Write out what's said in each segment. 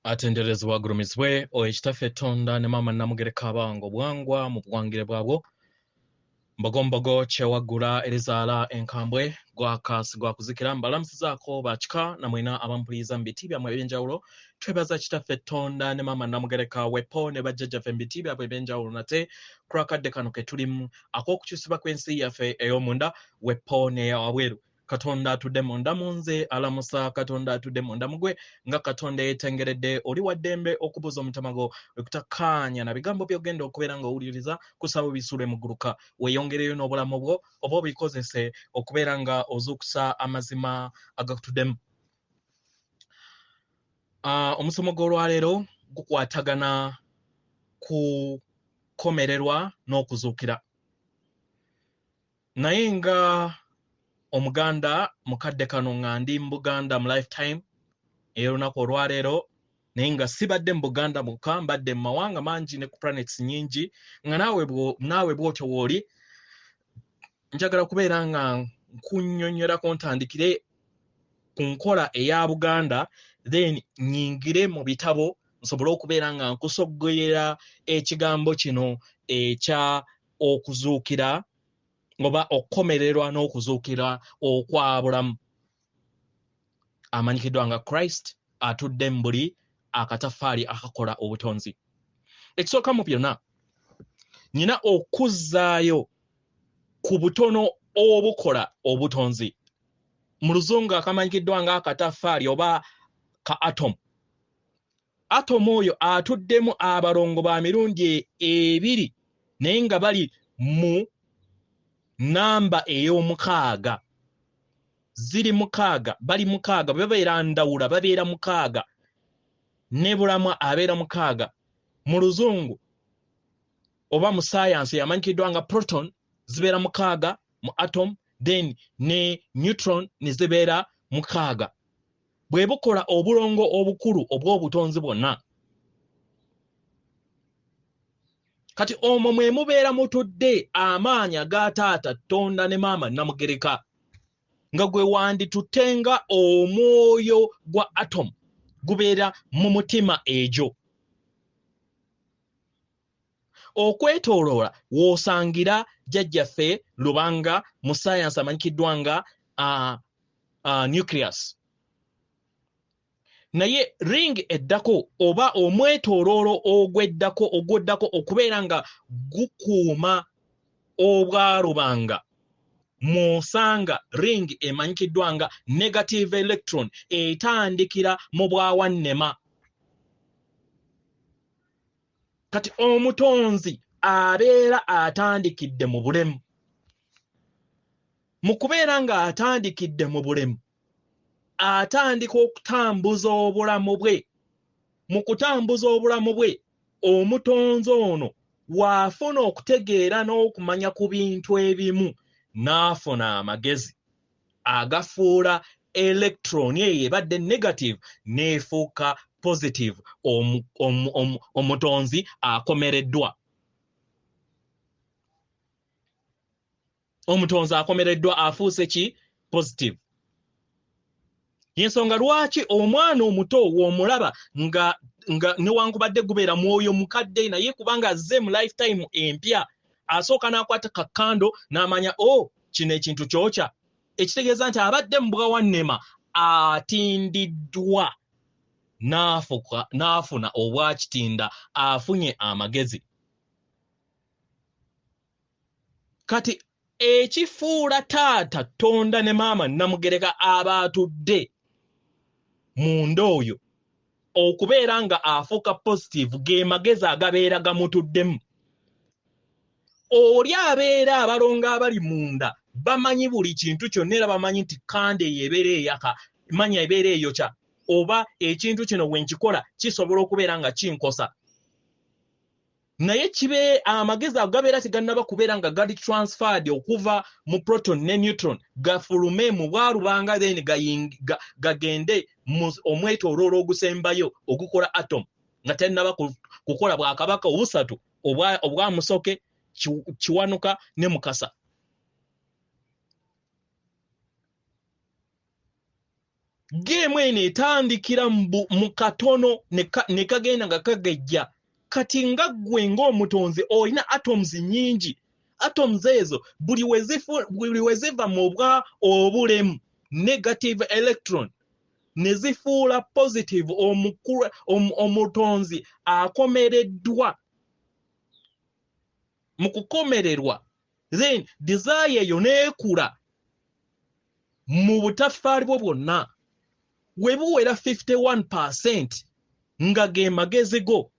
atenderezebwa agulumizibwe ekitaffe Tonda ne maama Namugereka abango bwangwa mu bwangire bwabwo mbogombogo kyewaggula erizaala enkambwe gwakasi gwakuzikira mbalamusizaako bakika namwena abampuliriza mu biti byammwe ebyenjawulo twebaza kitaffe Tonda ne maama Namugereka wepo ne bajjajjaffe mu biti byabwe ebyenjawulo nate kurakadde kano ke tulimu ak'okukyusibwa kw'ensi yaffe ey'omunda wepo n'eyawabweru Katonda atudde munda munze alamusa Katonda atudde munda mugwe nga Katonda yetengeredde oli waddembe okubuza omutamago okutakkaanya na bigambo by'ogenda okubeera ng'owuliriza kusaba bisule muguluka weeyongereyo n'obulamu bwo oba obikozese okubeera nga ozuukusa amazima agakutuddemu. Omusomo gw'olwaleero gukwatagana ku komererwa n'okuzuukira naye nga Omuganda mukadde kano nga ndi mu Buganda mu lifetime ey'olunaku olwaleero naye nga sibadde mu Buganda mukka mbadde mu mawanga mangi ne ku planets nyingi nga naawe bw'otyo w'oli njagala kubeera nga nkunnyonnyolako ntandikire ku nkola eya Buganda then nnyingire mu bitabo nsobole okubeera nga nkusoggoyera ekigambo kino ekya okuzuukira ngoba okukomererwa n'okuzuukira okwabulamu amanyikiddwa nga Christ atudde mu buli akataffaali akakola obutonzi. Ekisooka mu byonna nina okuzzaayo ku butono obukola obutonzi mu luzungu akamanyikiddwa nga akataffaali oba ka atom. Atom oyo atuddemu abalongo ba mirundi ebiri naye nga bali mu namba ey'omukaaga ziri mukaaga bali mukaaga babeera ndawula babeera mukaaga ne bulamwa abeera mukaaga mu luzungu oba mu science yamanyikiddwa nga proton zibeera mukaaga mu atom then ne neutron ne zibeera mukaaga bwe bukola obulongo obukulu obw'obutonzi bwonna. Kati omwo mwe mubeera mutudde amaanyi aga taata Tonda ne maama Namugereka nga gwe wandituttenga omwoyo gwa atom gubeera mu mutima egyo. Okwetooloola w'osangira jjajjaffe Lubanga mu science amanyikiddwa nga nucleus. Naye ring eddako oba omwetooloolo ogweddako okubeera nga gukuuma obwarubanga mw'osanga ring emanyikiddwa nga negative electron etandikira mu bwawanema. Kati omutonzi abeera atandikidde mu bulemu. Mu kubeera nga atandikidde mu bulemu atandika okutambuza obulamu bwe. Mu kutambuza obulamu bwe omutonzi ono waafuna okutegeera n'okumanya ku bintu ebimu n'afuna amagezi agafuula electron eyo ebadde negative n'efuuka positive. Omutonzi akomereddwa. Omutonzi akomereddwa afuuse ki? Positive. Yensonga lwaki omwana omuto w'omulaba nga newankubadde gubeera mwoyo mukadde naye kubanga azze mu lifetime empya asooka n'akwata kakkando n'amanya kino ekintu kyokya ekitegeeza nti abadde mu bwawanema atindiddwa n'afuna obwakitinda afunye amagezi. Kati ekifuula taata Tonda ne maama Namugereka abaatudde munda oyo okubeera nga afuuka positive ge magezi agabeera gamutuddemu. Oli abeera abalongo abali munda bamanyi buli kintu kyonna era bamanyi nti kande eyo ebeera eyaka manya ebeera eyokya oba ekintu kino wenkikola kisobola okubeera nga kinkosa. Naye kibe amagezi agabeera tegannaba kubeera nga gali transferred okuva mu proton ne neutron gafulume mu bwarubanga then gagende mu omwetooloolo ogusembayo ogukola atom nga tennaba kukola bwakabaka obusatu obwa musoke kiwanuka ne mukasa. Game eno etandikira mu katono ne kagenda nga kagejja. Kati nga ggwe ng'omutonzi olina atoms nyingi. Atoms ezo buli weziva mu bwa obulemu negative electron ne zifuula positive omutonzi akomereddwa. Mu kukomererwa then desire eyo neekula mu butafaali bwo bwonna we buwera 51% nga ge magezi go.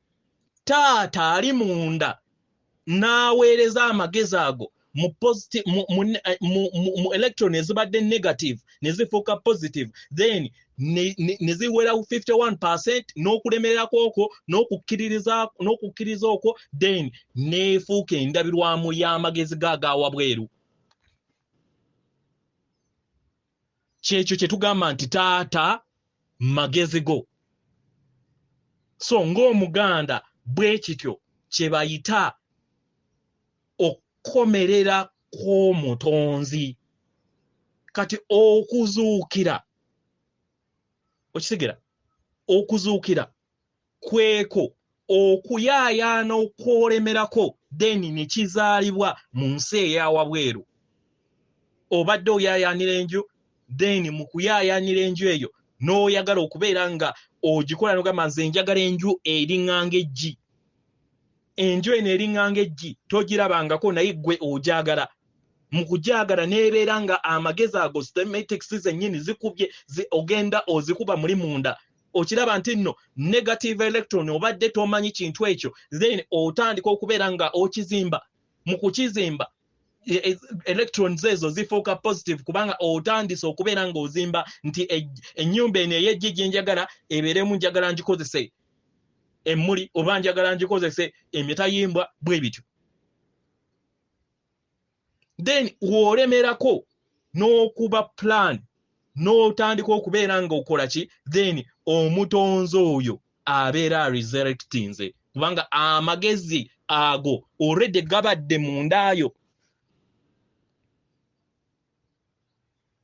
Taata ali munda n'aweereza amagezi ago mu electron ezibadde negative ne zifuuka positive then ne ziwera 51% n'okulemererako okwo n'okukkiriza okwo then neefuuka endabirwamu y'amagezi gaagaawa bweru. Kyekyo kye tugamba nti taata magezi go. So ng'Omuganda bwe kityo kye bayita okukomerera kw'omutonzi. Kati okuzuukira okitegera okuzuukira kweko okuyaayaana okwolemerako then ne kizaalibwa mu nsi eyawabweru. Obadde oyaayaanira enju then mu kuyaayaanira enju eyo n'oyagala okubeera nga ogikola n'ogamba nze njagala enju eriŋŋanga eggi. Enju eno eriŋŋanga eggi togirabangako naye ggwe ogyagala. Mu kugyagala n'ebeera nga amagezi ago systematics zennyini zikubye ogenda ozikuba muli munda. Okiraba nti nno negative electron obadde tomanyi kintu ekyo then otandika okubeera nga okizimba. Mu kukizimba electrons ezo zifuuka positive kubanga otandise okubeera nga ozimba nti ennyumba eno ey'eggi gye njagala ebeeremu njagala ngikozese emmuli oba njagala ngikozese emitayimbwa bwe bityo. Then wolemerako n'okuba plan n'otandika okubeera nga okola ki then omutonzi oyo abeera resurrectinze kubanga amagezi ago already gabadde mundaayo.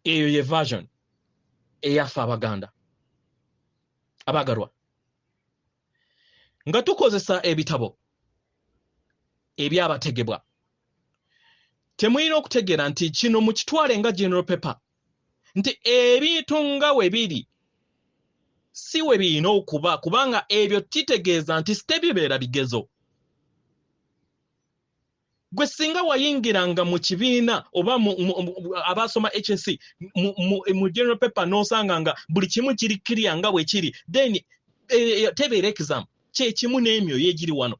Eyo ye version eyaffe Abaganda abagalwa nga tukozesa ebitabo ebyabategebwa. Temulina okutegeera nti kino mu kitwale nga general paper nti ebintu nga we biri si we birina okuba kubanga ebyo kitegeeza nti sitebibeera bigezo. Gwe singa wayingiranga mu kibiina oba abasoma HSC mu general paper n'osanga nga buli kimu kiri clear nga bwe kiri then tebeera exam kyekimu n'emyo yegiri wano.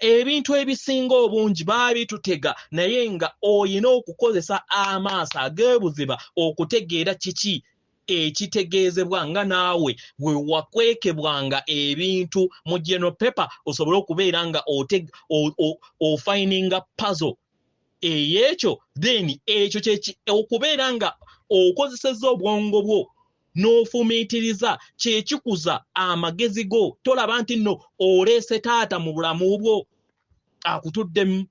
Ebintu ebisinga obungi baabitutega naye nga oyina okukozesa amaaso ag'ebuziba okutegeera kiki ekitegeezebwa nga naawe we wakwekebwanga ebintu mu general paper osobole okubeera nga ofininga puzzle eyekyo then ekyo okubeera nga okozeseza obwongo bwo n'ofumiitiriza kyekikuza amagezi go. Tolaba nti nno oleese taata mu bulamu bwo akutuddemu.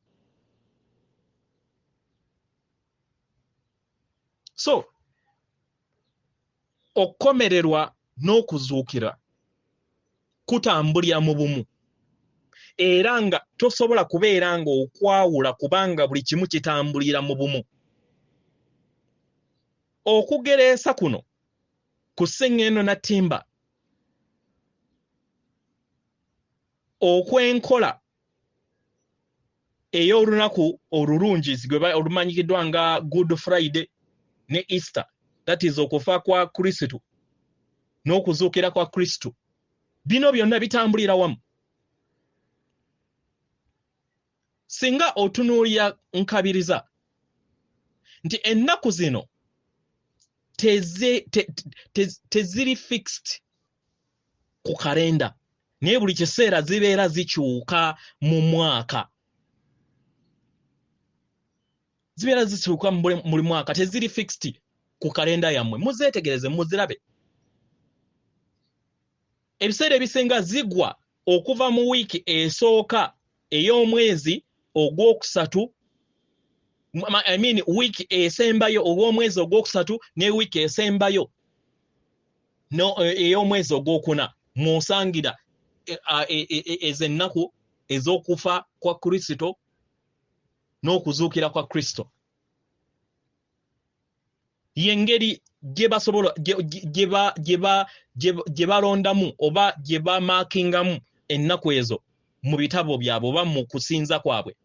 So okukomererwa n'okuzuukira kutambulira mu bumu era nga tosobola kubeera nga okwawula kubanga buli kimu kitambulira mu bumu. Okugereesa kuno ku Sseŋŋendo na Ttimba okwenkola ey'olunaku olulungi olumanyikiddwa nga Good Friday ne Easter, that is okufa kwa Kristo n'okuzuukira kwa Kristo, bino byonna bitambulira wamu. Singa otunuulira nkabiriza nti ennaku zino teziri fixed ku kalenda naye buli kiseera zibeera zikyuka mu mwaka. Zibeera zikyuka mu mwaka, teziri fixed ku kalenda yammwe. Muzeetegereze muzirabe. Ebiseera ebisinga zigwa okuva mu wiiki esooka ey'omwezi ogwokusatu, I mean wiiki esembayo olw'omwezi ogwokusatu ne wiiki esembayo ey'omwezi ogwokuna musangira ez'ennaku ez'okufa kwa Kristo n'okuzuukira kwa Kristo. Yengeri gye basobola gye balondamu oba gye bamaakingamu ennaku ezo mu bitabo byabwe oba mu kusinza kwabwe.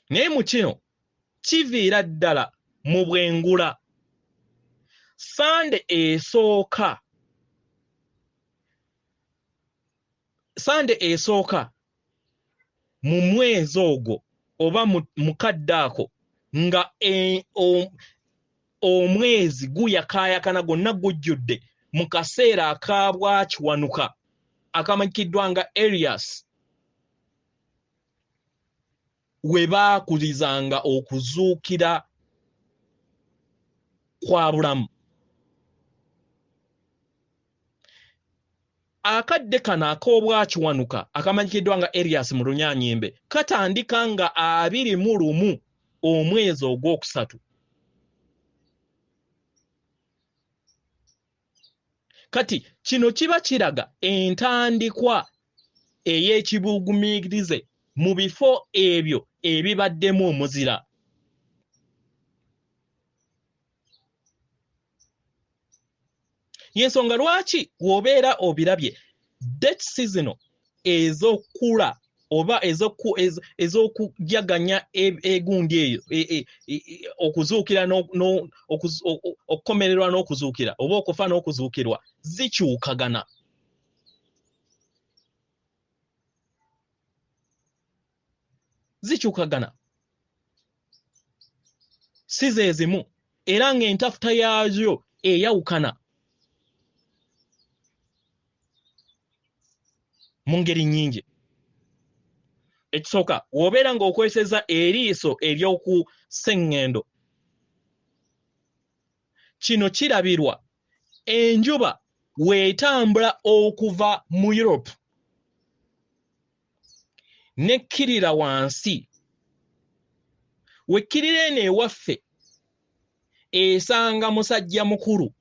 Naye mu kino kiviira ddala mu bwengula. Sande esooka mu mwezi ogwo oba mu kadde ako nga omwezi guyakaayakana gwonna gujjudde mu kaseera akabwakiwanuka akamanyikiddwa nga Elias, we baakulizanga okuzuukira kwa bulamu. Akadde kano ak'obwakiwanuka akamanyikiddwa nga Elias mu Lunyaanyimbe katandika nga 21 omwezi ogwokusatu. Kati kino kiba kiraga entandikwa ey'ekibugumiikirize mu bifo ebyo ebibaddemu omuzira. Yensonga lwaki w'obeera obirabye date season ez'okula oba ez'okujaganya egundi eyo okuzuukira okukomererwa n'okuzuukira oba okufa n'okuzuukirwa zikyukagana. Si ze zimu era ng'entafuta yaazo eyawukana mu ngeri nnyingi. Ekisooka, w'obeera ng'okweseza eriiso ery'oku sseŋŋendo, kino kirabirwa enjuba weetambula okuva mu Europe nekkirira wansi, wekkirira eno ewaffe esanga musajja mukulu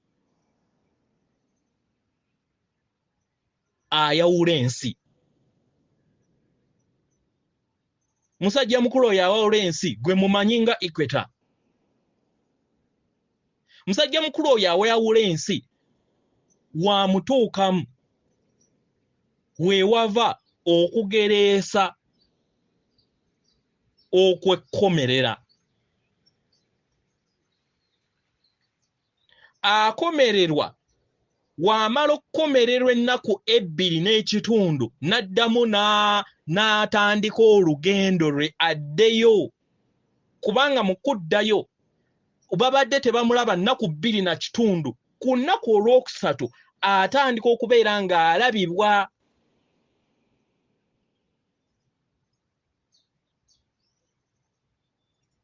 ayawula ensi. Musajja mukulu oyo ayawula ensi gwe mumanyi nga equator. Musajja mukulu oyo ayawula ensi wamutuukamu weewava okugereesa okwekkomerera. Akomererwa wamala okukomererwa ennaku 2.5 n'addamu n'atandika olugendo lwe addeyo, kubanga mu kuddayo babadde tebamulaba nnaku 2.5. Ku nnaku olwokusatu atandika okubeera ng'alabibwa.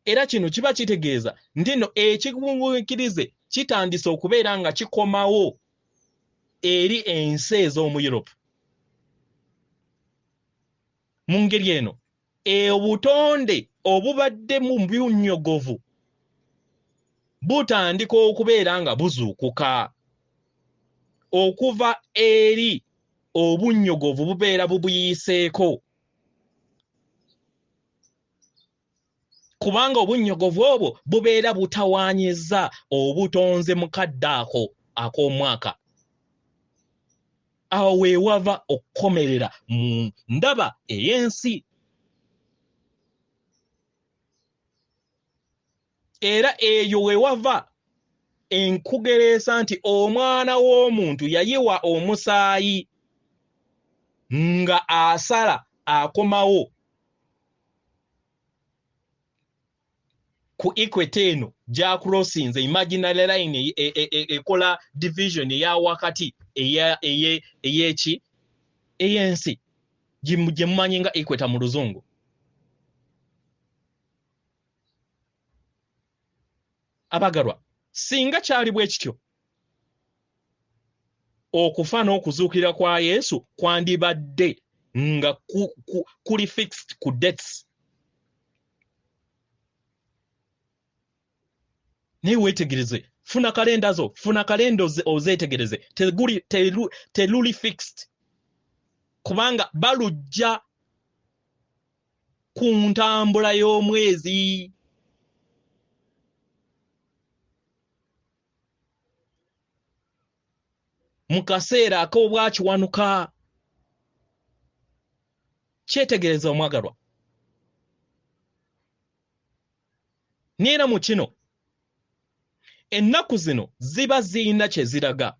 Era kino kiba kitegeeza nti nno ekigumiikirize kitandise okubeera nga kikomawo eri ensi ez'omu Europe. Mu ngeri eno obutonde obubadde mu bunnyogovu butandika okubeera nga buzuukuka okuva eri obunnyogovu bubeera bubuyiseeko, kubanga obunnyogovu obwo bubeera butawaanyizza obutonze mu kadde ako ak'omwaka. Awo weewava okukomerera mu ndaba ey'ensi. Era eyo weewava enkugereesa nti omwana w'omuntu yayiwa omusaayi nga asala akomawo ku equator eno gy'akulosinze imaginary line ekola division eya wakati ey'ensi gye mumanyi nga equator mu Luzungu. Abagalwa, singa kyali bwe kityo, okufa n'okuzuukira kwa Yesu kwandibadde nga kuli fixed ku dates. naye weetegereze funa kalenda ozeetegereze teluli fixed kubanga balujja ku ntambula y'omwezi mu kaseera ak'obwakiwanuka. Kyetegereza omwagalwa. Neera mu kino ennaku zino ziba ziyina kye ziraga.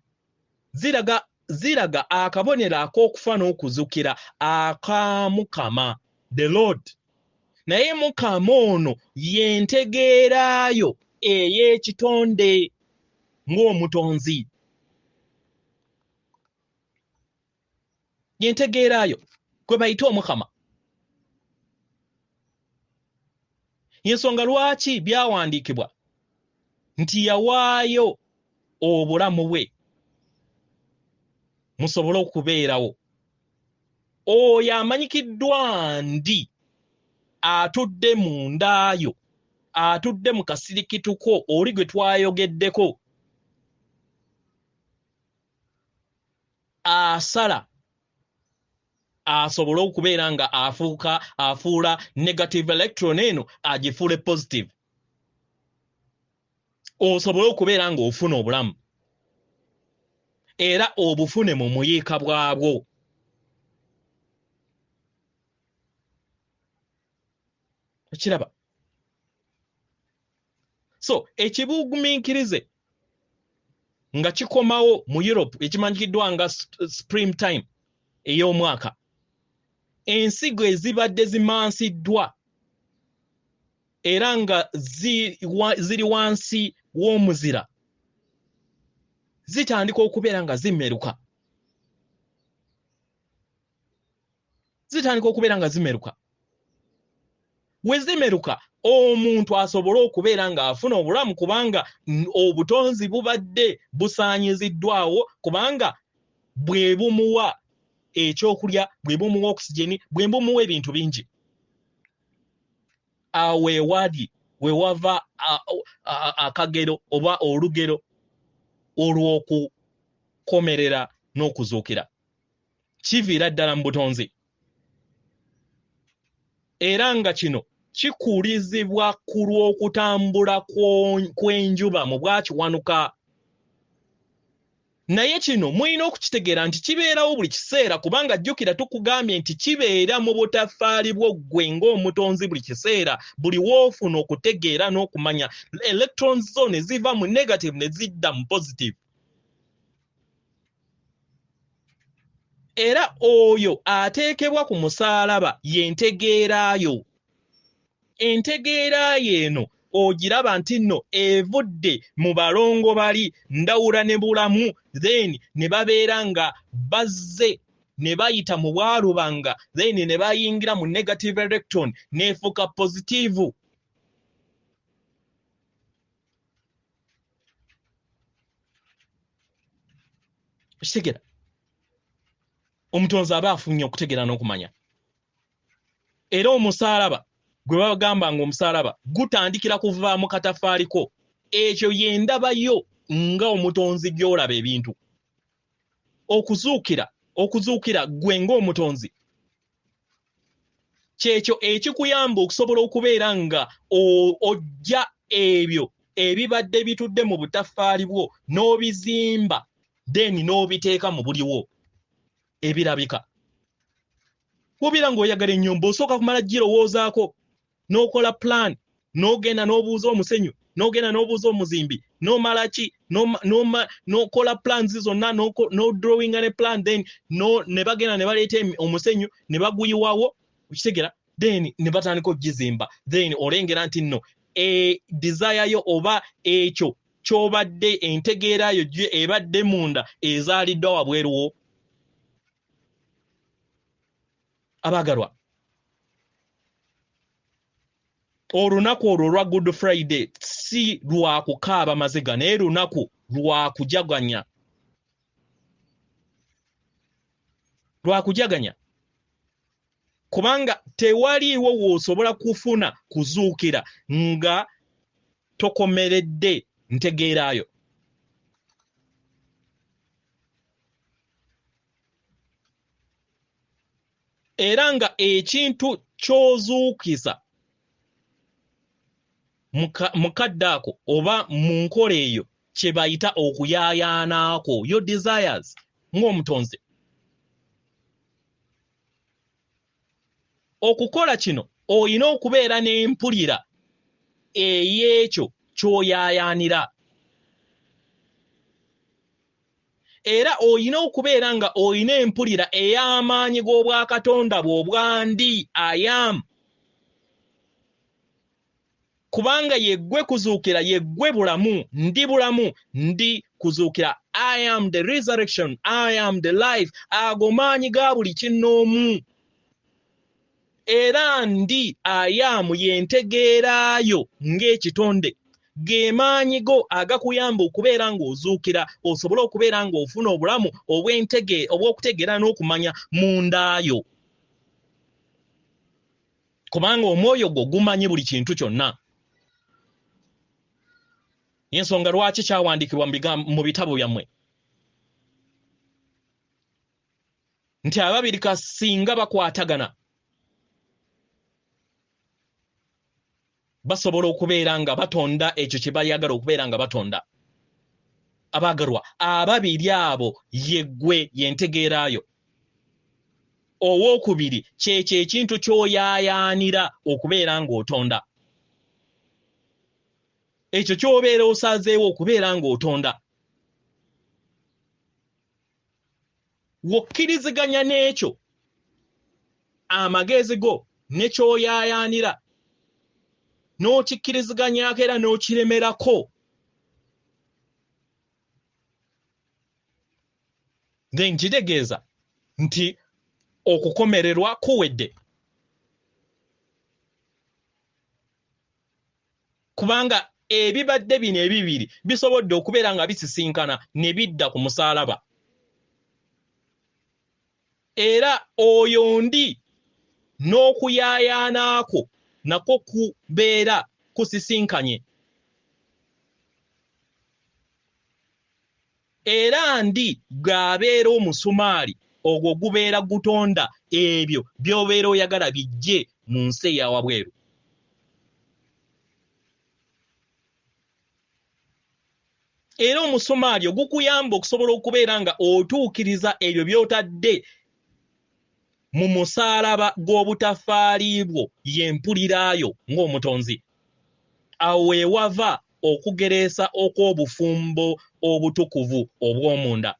Ziraga akabonero ak'okufa n'okuzukira aka Mukama, the Lord. Naye Mukama ono yentegeerayo ey'ekitonde ng'omutonzi. Yentegeerayo gwe bayita Omukama. Yensonga lwaki byawandiikibwa nti yawaayo obulamu bwe musobole okubeerawo. Oyo amanyikiddwa ndi atudde mu ndaayo, atudde mu kasirikituko oli gwe twayogeddeko, asala asobole okubeera nga afuula negative electron eno agifuule positive, osobole okubeera nga ofuna obulamu era obufune mu muyiika bwabwo. Okiraba? So ekibugumiikirize nga kikomawo mu Europe ekimanyikiddwa nga spring time ey'omwaka, ensigo ezibadde zimansiddwa era nga ziri wansi w'omuzira zitandika okubeera nga zimeruka. We zimeruka omuntu asobole okubeera nga afuna obulamu kubanga obutonzi bubadde busaanyiziddwawo, kubanga bwe bumuwa ekyokulya, bwe bumuwa oxygen, bwe bumuwa ebintu bingi. Awo we wava akagero oba olugero olw'okukomerera n'okuzuukira. Kiviira ddala mu butonzi. Era nga kino kikuulizibwa ku lw'okutambula kw'enjuba mu bwakiwanuka. Naye kino mulina okukitegeera nti kibeerawo buli kiseera, kubanga jjukira tukugambye nti kibeera mu butaffaali bwo ggwe ng'omutonzi buli kiseera, buli woofuna okutegeera n'okumanya electrons zo ne ziva mu negative ne zidda mu positive. Era oyo ateekebwa ku musalaba yentegeerayo. Entegeerayo eno ogiraba nti nno evudde mu balongo bali Ndawula ne Bulamu, then ne babeera nga bazze ne bayita mu bwalubanga, then ne bayingira mu negative electron neefuuka positive. Kitegera omutonzi aba afunye okutegeera n'okumanya. Era omusalaba gwe bagamba nga omusalaba gutandikira kuva mu katafaaliko. Ekyo yendabayo nga omutonzi gy'olaba ebintu. Okuzuukira gwe ng'omutonzi kyekyo ekikuyamba okusobola okubeera nga ojja ebyo ebibadde bitudde mu butaffaali bwo n'obizimba, then n'obiteeka mu buliwo ebirabika. Wobira ng'oyagala ennyumba osooka kumala girowoozaako, n'okola plan, n'ogenda n'obuuza omusenyu, n'ogenda n'obuuza omuzimbi, n'omala ki, n'okola plans zonna, n'odrawinga ne plan, then ne bagenda ne baleeta omusenyu ne baguyiwawo, okitegera, then ne batandika okugizimba, then olengera nti nno desire yo oba ekyo ky'obadde entegeerayo gye ebadde munda ezaaliddwa wabweruwo. Abagalwa, olunaku olwo lwa Good Friday si lwa kukaaba maziga, naye lunaku lwa kujaganya. Kubanga tewaliiwo w'osobola kufuna kuzuukira nga tokomeredde ntegeerayo. Era nga ekintu ky'ozuukiza mukadde ako oba mu nkola eyo kye bayita okuyaayaanaako, your desires ng'omutonzi. Okukola kino oyina okubeera n'empulira ey'ekyo ky'oyaayaanira. Era oyina okubeera nga oyina empulira ey'amaanyi g'obwakatonda bwe obwandi I am. Kubanga yeggwe kuzuukira, yeggwe bulamu, ndi bulamu, ndi kuzuukira. I am the resurrection, I am the life. Ago maanyi ga buli kinnoomu. Era ndi I am yentegeeraayo ng'ekitonde. Ge maanyi go agakuyamba okubeera ng'ozuukira, osobole okubeera ng'ofuna obulamu obw'okutegeera n'okumanya mundaayo. Kubanga omwoyo gwo gumanyi buli kintu kyonna. Y'ensonga lwaki kyawandiikibwa mu bitabo byammwe nti ababiri kasinga bakwatagana basobola okubeera nga batonda ekyo kye bayagala okubeera nga batonda. Abaagalwa, ababiri abo yeggwe yentegeeraayo. Owookubiri kyekyo ekintu ky'oyaayaanira okubeera ng'otonda. Ekyo ky'obeera osazeewo okubeera ng'otonda. Wokkiriziganya n'ekyo amagezi go ne ky'oyaayaanira n'okikkiriziganyaako era n'okiremerako, then kitegeeza nti okukomererwa kuwedde. Kubanga ebibadde bino ebibiri bisobodde okubeera nga bisisinkana ne bidda ku musalaba. Era oyo ndi n'okuyaayaanaako nako kubeera kusisinkanye. Era ndi gaabeera omusumaali ogwo gubeera gutonda ebyo by'obeera oyagala bijje mu nsi eya wabweru. Era omusumaali ogukuyamba okusobola okubeera nga otuukiriza ebyo by'otadde mu musalaba gw'obutafaaliibwo y'empuliraayo ng'omutonzi. Awo weewava okugereesa okw'obufumbo obutukuvu obw'omunda.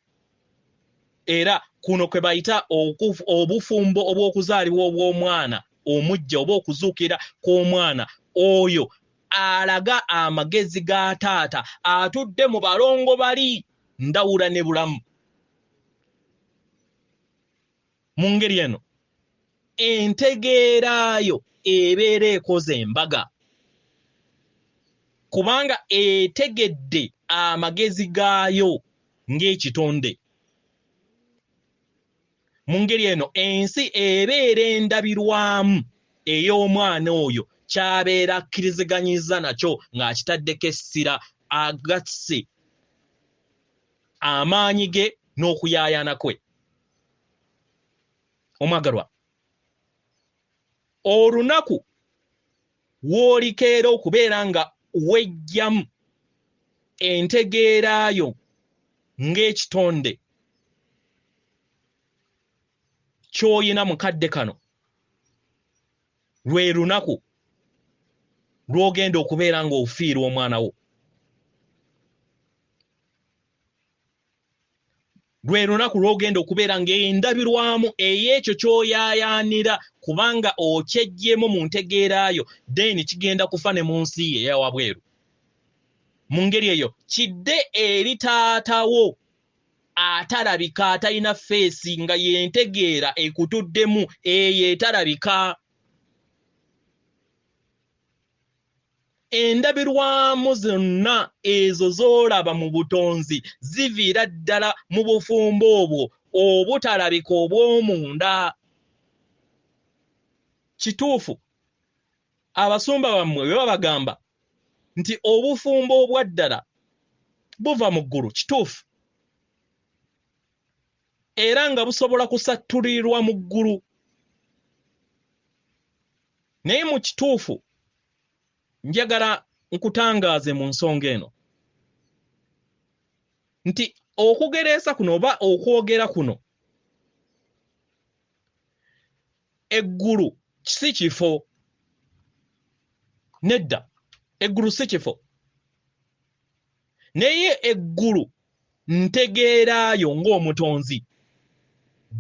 Era kuno kwe bayita obufumbo obw'okuzaalibwa obw'omwana omujja oba okuzuukira kw'omwana oyo alaga amagezi ga taata atudde mu balongo bali ndawula ne bulamu. Mu ngeri eno entegeeraayo ebeera ekoze embaga, kubanga etegedde amagezi gaayo ng'ekitonde. Mu ngeri eno ensi ebeera endabirwamu ey'omwana oyo ky'abeera akkiriziganyiza nakyo ng'akitaddeko essira agasse amaanyi ge n'okuyaayaana kwe. Omwagalwa, olunaku w'olikeera okubeera nga wejjamu entegeeraayo ng'ekitonde ky'oyina mukadde kano, lwe lunaku lw'ogenda okubeera ng'ofiira omwana wo. Lwe lunaku lw'ogenda okubeera ng'endabirwamu ey'ekyo ky'oyaayaanira, kubanga okyeggyemu mu ntegeeraayo, then kigenda kufa ne mu nsi ye eya wabweru. Mu ngeri eyo kidde eri taatawo atalabika, atalina feesi, nga yentegeera ekutuddemu eyo etalabika. Endabirwamu zonna ezo z'olaba mu butonzi ziviira ddala mu bufumbo obwo obutalabika obw'omunda. Kituufu abasumba bammwe bwe babagamba nti obufumbo obwa ddala buva mu ggulu kituufu era nga busobola kusatulirwa mu ggulu naye mu kituufu njagala nkutangaaze mu nsonga eno nti okugereesa kuno oba okwogera kuno eggulu si kifo nedda eggulu si kifo naye eggulu ntegeeraayo ng'omutonzi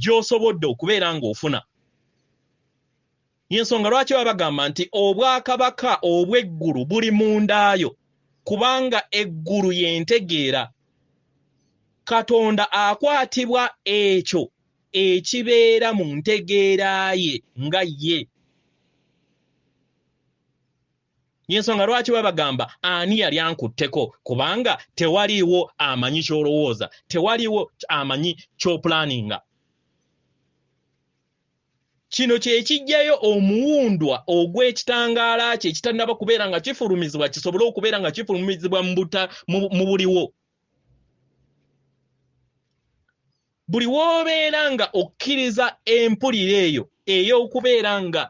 gy'osobodde okubeera ng'ofuna y'ensonga lwaki baba bagamba nti obwakabaka obw'eggulu buli mundaayo kubanga eggulu y'entegeera Katonda akwatibwa ekyo ekibeera mu ntegeera ye nga ye y'ensonga lwaki baba bagamba ani yali ankutteko kubanga tewaliiwo amanyi ky'olowooza tewaliiwo amanyi ky'opulaninga kino kye kijjayo omuwundwa ogw'ekitangaala kye ekitannaba kubeera nga kifulumizibwa kisobole okubeera nga kifulumizibwa mu buliwo buli w'obeera nga okkiriza empulira eyo ey'okubeera nga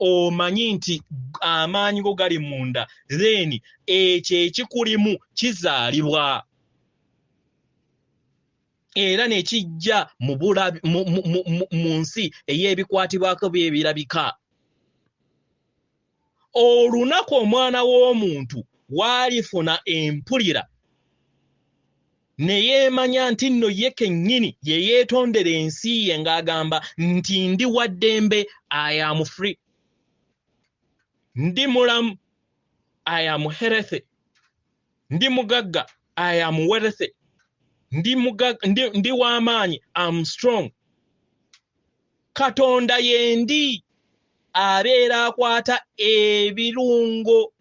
omanyi nti amaanyi go gali munda then ekyo ekikulimu kizaalibwa era ne kijja mu nsi ey'ebikwatibwako by'ebirabika olunaku omwana w'omuntu w'alifuna empulira ne yeemanya nti nno ye kennyini ye yeetondera ensi ye ng'agamba nti ndi wa ddembe I am free ndi mulamu I am healthy ndi mugagga I am wealthy ndi w'amaanyi I'm strong Katonda yendi abeera akwata ebirungo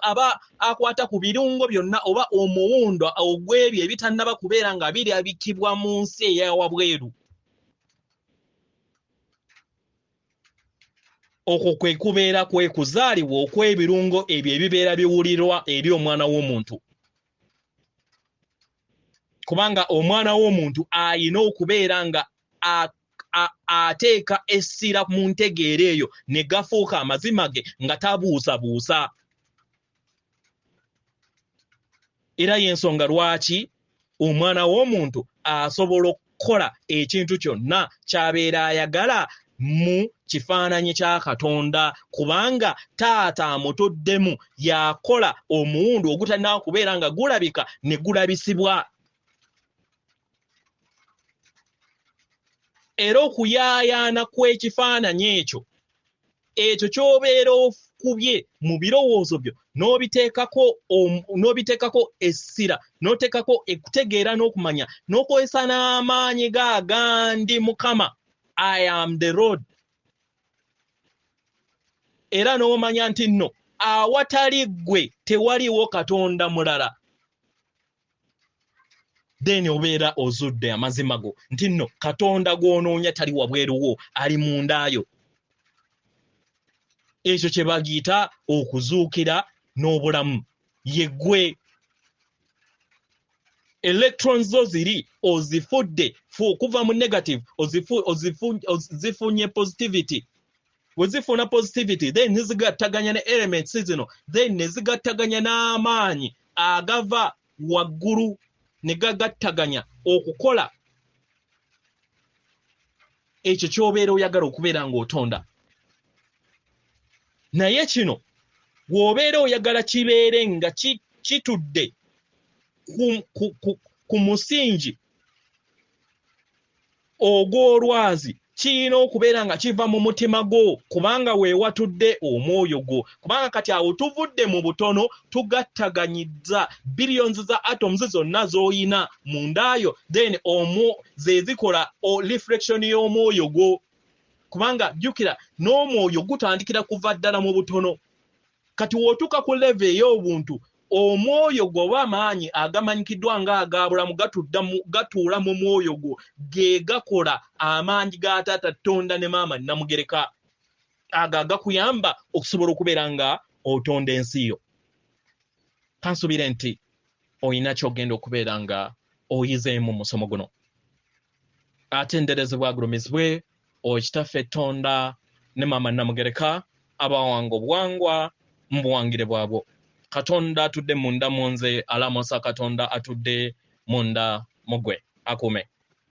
aba akwata ku birungo byonna oba omuwundwa ogw'ebyo ebitannaba kubeera nga birabikibwa mu nsi eyawabweru okwo kwe kubeera kwe kuzaalibwa okw'ebirungo ebyo ebibeera biwulirwa eri omwana w'omuntu kubanga omwana w'omuntu ayina okubeera nga ateeka essira mu ntegeera eyo ne gafuuka amazima ge nga tabuusabuusa era y'ensonga lwaki omwana w'omuntu asobola okukola ekintu kyonna ky'abeera ayagala mu kifaananyi kya Katonda kubanga taata amutoddemu yakola omuwundu ogutannaba kubeera nga gulabika ne gulabisibwa era okuyaayaana kw'ekifaananyi ekyo ky'obeera okubye mu birowoozo byo n'obiteekako essira n'oteekako okutegeera n'okumanya n'okozesa n'amaanyi g'agandi Mukama I am the Lord era n'omanya nti nno awatali ggwe tewaliwo Katonda mulala then obeera ozudde amazima go nti nno Katonda gw'onoonya tali wabweruwo ali mundaayo ekyo kye bagiyita okuzuukira n'obulamu yeggwe electrons zo ziri ozifudde okuva mu negative ozifunye positivity wezifuna positivity then nezigattaganya ne elements zino then nezigattaganya n'amaanyi agava waggulu ne gagattaganya okukola ekyo ky'obeera oyagala okubeera ng'otonda naye kino bw'obeera oyagala kibeere nga kitudde ku musingi ogw'olwazi kirina okubeera nga kiva mu mutima gwo kubanga weewatudde omwoyo gwo kubanga kati awo tuvudde mu butono tugattaganyizza billions za atoms zonna z'oyina mundaayo then ze zikola reflection y'omwoyo gwo kubanga jjukira n'omwoyo gutandikira kuva ddala mu butono kati w'otuuka ku level ey'obuntu omwoyo gwo oba amaanyi agamanyikiddwa ng'agabulamu gatuula mu mwoyo gwo ge gakola amaanyi ga taata Tonda ne maama Namugereka agakuyamba okusobola okubeera nga otonda ensi yo kansubire nti oyina kyogenda okubeera nga oyizeemu musomo guno. Atenderezebwa agulumizibwe okitaffe Tonda ne Maama Namugereka abawanga obuwangwa mu buwangire bwabwo. Katonda atudde munda mu nze, alamusa Katonda atudde munda mu ggwe akuume.